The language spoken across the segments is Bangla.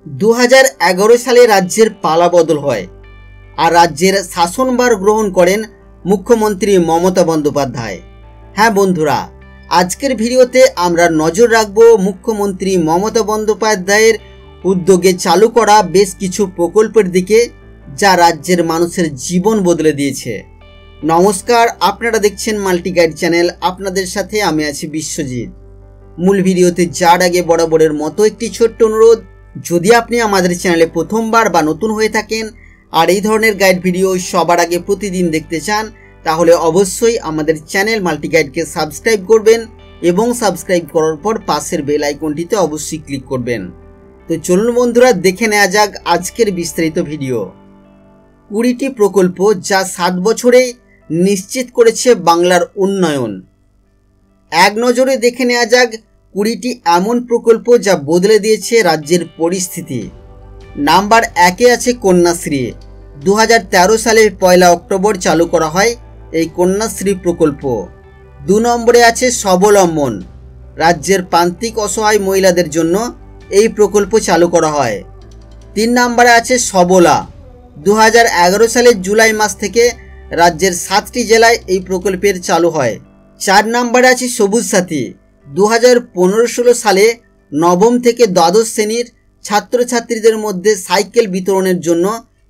2011 সালে রাজ্যের পালাবদল হয় আর রাজ্যের শাসনভার গ্রহণ করেন মুখ্যমন্ত্রী মমতা বন্দ্যোপাধ্যায়। হ্যাঁ বন্ধুরা, আজকের ভিডিওতে আমরা নজর রাখব মুখ্যমন্ত্রী মমতা বন্দ্যোপাধ্যায়ের উদ্যোগে চালু করা বেশ কিছু প্রকল্পের দিকে, যা রাজ্যের মানুষের জীবন বদলে দিয়েছে। নমস্কার, আপনারা দেখছেন মাল্টি গাইড চ্যানেল। আপনাদের সাথে আমি আছি বিশ্বজিৎ। মূল ভিডিওতে যাওয়ার আগে বরাবরের মতো একটি ছোট্ট অনুরোধ, যদি আপনি আমাদের চ্যানেলে প্রথমবার বা নতুন হয়ে থাকেন আর এই ধরনের গাইড ভিডিও সবার আগে প্রতিদিন দেখতে চান, তাহলে অবশ্যই আমাদের চ্যানেল মাল্টি গাইডকে সাবস্ক্রাইব করবেন এবং সাবস্ক্রাইব করার পর পাশের বেল আইকনটিতে অবশ্যই ক্লিক করবেন। তো চলুন বন্ধুরা, দেখে নেওয়া যাক আজকের বিস্তারিত ভিডিও। 20টি প্রকল্প যা 7 বছরেই নিশ্চিত করেছে বাংলার উন্নয়ন। এক নজরে দেখে নেওয়া যাক 20টি এমন প্রকল্প যা বদলে দিয়েছে রাজ্যের পরিস্থিতি। নাম্বার 1-এ আছে কন্যাশ্রী। 2013 সালের 1 অক্টোবর চালু করা হয় এই কন্যাশ্রী প্রকল্প। 2 নম্বরে আছে স্বাবলম্বন। রাজ্যের প্রান্তিক অসহায় মহিলাদের জন্য এই প্রকল্প চালু করা হয়। 3 নম্বরে আছে সবলা। 2011 সালের জুলাই মাস থেকে রাজ্যের 7টি জেলায় এই প্রকল্পের চালু হয়। 4 নম্বরে আছে সবুজ সাথী। 2015-16 সালে নবম থেকে দ্বাদশ শ্রেণীর ছাত্রছাত্রীদের মধ্যে সাইকেল বিতরণের জন্য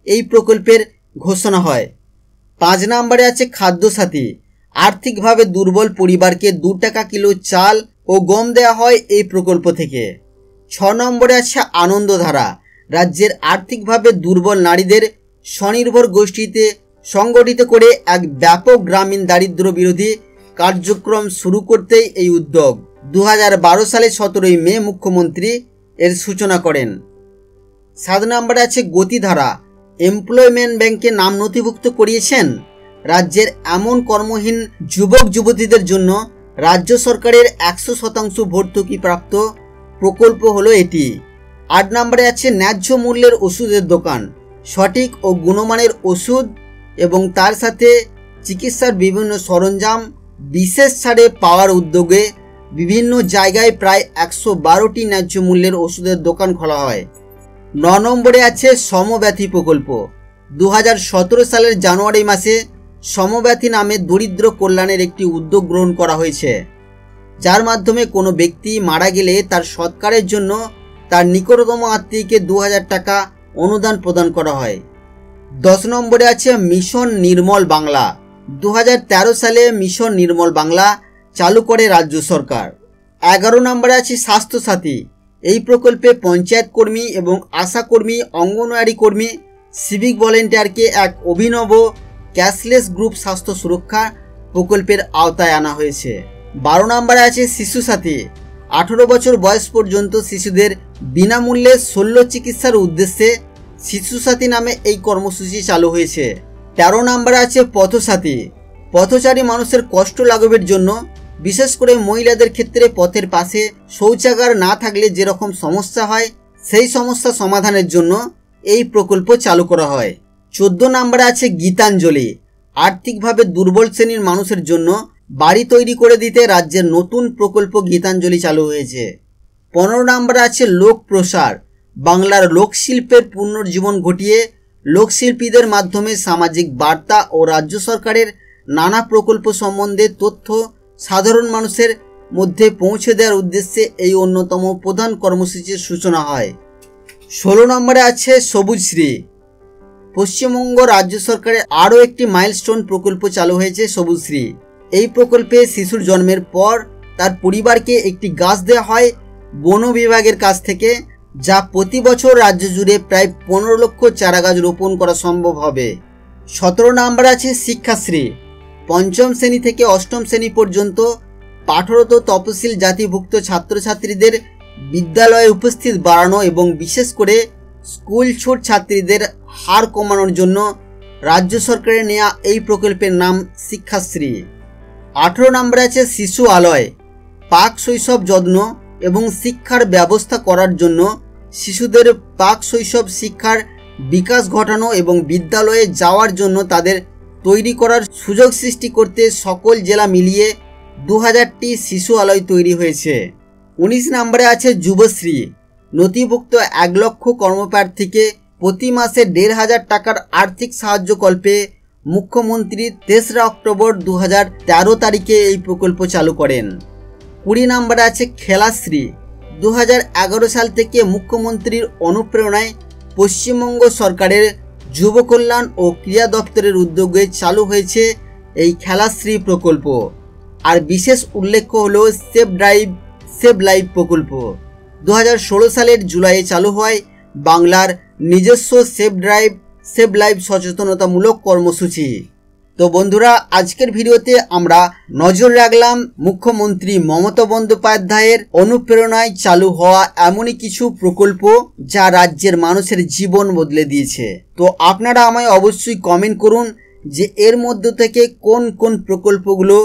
এই প্রকল্পের ঘোষণা হয়। 5 নম্বরে আছে খাদ্য সাথী। আর্থিকভাবে দুর্বল পরিবারকে 2 টাকা কিলো চাল ও গম দেওয়া হয় এই প্রকল্প থেকে। 6 নম্বরে আছে আনন্দধারা। রাজ্যের আর্থিকভাবে দুর্বল নারীদের স্বনির্ভর গোষ্ঠীতে সংগঠিত করে এক ব্যাপক গ্রামীণ দারিদ্র্য বিরোধী কার্যক্রম শুরু করতেই এই উদ্যোগ। 2012 সালে 17 মে মুখ্যমন্ত্রী এর সূচনা করেন। 7 নম্বরে আছে গতিধারা। এমপ্লয়মেন্ট ব্যাংকে নাম নথিভুক্ত করিয়েছেন। রাজ্যের এমন কর্মহীন যুবক যুবতীদের জন্য রাজ্য সরকারের 100% ভর্তুকি প্রাপ্ত প্রকল্প হলো এটি। 8 নম্বরে আছে ন্যায্য মূল্যের ওষুধের দোকান। সঠিক ও গুণমানের ওষুধ এবং তার সাথে চিকিৎসার বিভিন্ন সরঞ্জাম বিশেষ ছাড়ে পাওয়ার উদ্যোগে বিভিন্ন জায়গায় প্রায় 112টি ন্যায্য মূল্যের ওষুধের দোকান খোলা হয়। 9 নম্বরে আছে সমব্যাথী প্রকল্প। 2017 সালের জানুয়ারি মাসে সমব্যাথী নামে দরিদ্র কল্যাণের একটি উদ্যোগ গ্রহণ করা হয়েছে, যার মাধ্যমে কোনো ব্যক্তি মারা গেলে তার সৎকারের জন্য তার নিকটতম আত্মীয়কে 2000 টাকা অনুদান প্রদান করা হয়। 10 নম্বরে আছে মিশন নির্মল বাংলা। 2013 সালে মিশন নির্মল বাংলা চালু করে রাজ্য সরকার। 11 নম্বরে আছে স্বাস্থ্যসাথী। এই প্রকল্পে পঞ্চায়েত কর্মী এবং আশা কর্মী, অঙ্গনওয়াড়ি কর্মী, সিভিক ভলেন্টিয়ারকে এক অভিনব ক্যাশলেস গ্রুপ স্বাস্থ্য সুরক্ষা প্রকল্পের আওতায় আনা হয়েছে। 12 নম্বরে আছে শিশু সাথী। 18 বছর বয়স পর্যন্ত শিশুদের বিনামূল্যে শল্য চিকিৎসার উদ্দেশ্যে শিশু সাথী নামে এই কর্মসূচি চালু হয়েছে। 13 নম্বরে আছে পথসাথী। পথচারী মানুষের কষ্ট লাঘবের জন্য, বিশেষ করে মহিলাদের ক্ষেত্রে পথের পাশে শৌচাগার না থাকলে যেরকম সমস্যা হয়, সেই সমস্যা সমাধানের জন্য এই প্রকল্প চালু করা হয়। 14 নম্বরে আছে গীতাঞ্জলি। আর্থিকভাবে দুর্বল শ্রেণীর মানুষের জন্য বাড়ি তৈরি করে দিতে রাজ্যের নতুন প্রকল্প গীতাঞ্জলি চালু হয়েছে। 15 নম্বরে আছে লোক প্রসার। বাংলার লোকশিল্পের পুনর্জীবন ঘটিয়ে লোকশিল্পীদের মাধ্যমে সামাজিক বার্তা ও রাজ্য সরকারের নানা প্রকল্প সম্বন্ধে তথ্য সাধারণ মানুষের মধ্যে পৌঁছে দেওয়ার উদ্দেশ্যে এই অন্যতম প্রধান কর্মসূচির সূচনা হয়। 16 নম্বরে আছে সবুজশ্রী। পশ্চিমবঙ্গ রাজ্য সরকারের আরও একটি মাইলস্টোন প্রকল্প চালু হয়েছে সবুজশ্রী। এই প্রকল্পে শিশুর জন্মের পর তার পরিবারকে একটি গাছ দেওয়া হয় বন বিভাগের কাছ থেকে, যা প্রতি বছর রাজ্য জুড়ে প্রায় 15 লক্ষ চারা গাছ রোপণ করা সম্ভব হবে। 17 নম্বর আছে শিক্ষাশ্রী। 5ম শ্রেণী থেকে 8ম শ্রেণী পর্যন্ত পাঠরত তপশিল জাতিভুক্ত ছাত্রছাত্রীদের বিদ্যালয়ে উপস্থিত বাড়ানো এবং বিশেষ করে স্কুল ছুট ছাত্রীদের হার কমানোর জন্য রাজ্য সরকারের নেওয়া এই প্রকল্পের নাম শিক্ষাশ্রী। 18 নম্বরে আছে শিশু আলয়। পাক শৈশব যত্ন এবং শিক্ষার ব্যবস্থা করার জন্য শিশুদের পাক শৈশব শিক্ষার বিকাশ ঘটানো এবং বিদ্যালয়ে যাওয়ার জন্য তাদের তৈরি করার সুযোগ সৃষ্টি করতে সকল জেলা মিলিয়ে 2000টি শিশু আলয় তৈরি হয়েছে। 19 নম্বরে আছে যুবশ্রী। নথিভুক্ত 1 লক্ষ কর্মপ্রার্থীকে প্রতি মাসে 1,500 টাকার আর্থিক সাহায্যকল্পে মুখ্যমন্ত্রী 3রা অক্টোবর 2013 তারিখে এই প্রকল্প চালু করেন। 20 নম্বরে আছে খেলাশ্রী। 2011 সাল থেকে মুখ্যমন্ত্রীর অনুপ্রেরণায় পশ্চিমবঙ্গ সরকারের যুব কল্যাণ ও ক্রীড়া দপ্তরের উদ্যোগে চালু হয়েছে এই খেলাশ্রী প্রকল্প। আর বিশেষ উল্লেখ্য হলো সেভ লাইভ প্রকল্প। 2016 সালের জুলাইয়ে চালু হয় বাংলার নিজস্ব সেভ লাইভ সচেতনতামূলক কর্মসূচি। তো বন্ধুরা, আজকের ভিডিওতে আমরা নজর রাখলাম মুখ্যমন্ত্রী মমতা বন্দ্যোপাধ্যায়ের অনুপ্রেরণায় চালু হওয়া এমনই কিছু প্রকল্প যা রাজ্যের মানুষের জীবন বদলে দিয়েছে। তো আপনারা আমায় অবশ্যই কমেন্ট করুন যে এর মধ্য থেকে কোন কোন প্রকল্পগুলো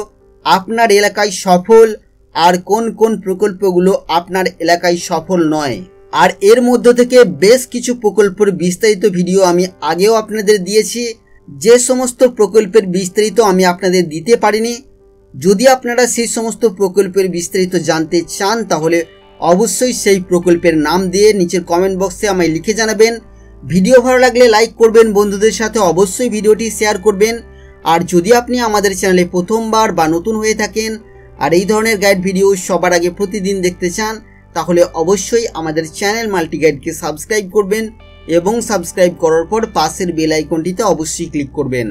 আপনার এলাকায় সফল আর কোন কোন প্রকল্পগুলো আপনার এলাকায় সফল নয়। আর এর মধ্য থেকে বেশ কিছু প্রকল্পের বিস্তারিত ভিডিও আমি আগেও আপনাদের দিয়েছি। যে সমস্ত প্রকল্পের বিস্তারিত আমি আপনাদের দিতে পারিনি, যদি আপনারা সেই সমস্ত প্রকল্পের বিস্তারিত জানতে চান তাহলে অবশ্যই সেই প্রকল্পের নাম দিয়ে নিচের কমেন্ট বক্সে আমায় লিখে জানাবেন। ভিডিও ভালো লাগলে লাইক করবেন, বন্ধুদের সাথে অবশ্যই ভিডিওটি শেয়ার করবেন। আর যদি আপনি আমাদের চ্যানেলে প্রথমবার বা নতুন হয়ে থাকেন আর এই ধরনের গাইড ভিডিও সবার আগে প্রতিদিন দেখতে চান তাহলে অবশ্যই আমাদের চ্যানেল মাল্টি গাইডকে সাবস্ক্রাইব করবেন এবং সাবস্ক্রাইব করার পর পাশের বেল আইকনটিতে অবশ্যই ক্লিক করবেন।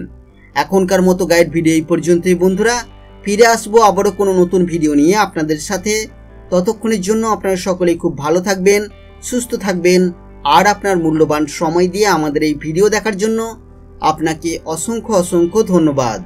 এখনকার মতো গাইড ভিডিও এই পর্যন্তই বন্ধুরা, ফিরে আসবো আবারও কোনো নতুন ভিডিও নিয়ে আপনাদের সাথে। ততক্ষণের জন্য আপনারা সকলেই খুব ভালো থাকবেন, সুস্থ থাকবেন। আর আপনার মূল্যবান সময় দিয়ে আমাদের এই ভিডিও দেখার জন্য আপনাকে অসংখ্য ধন্যবাদ।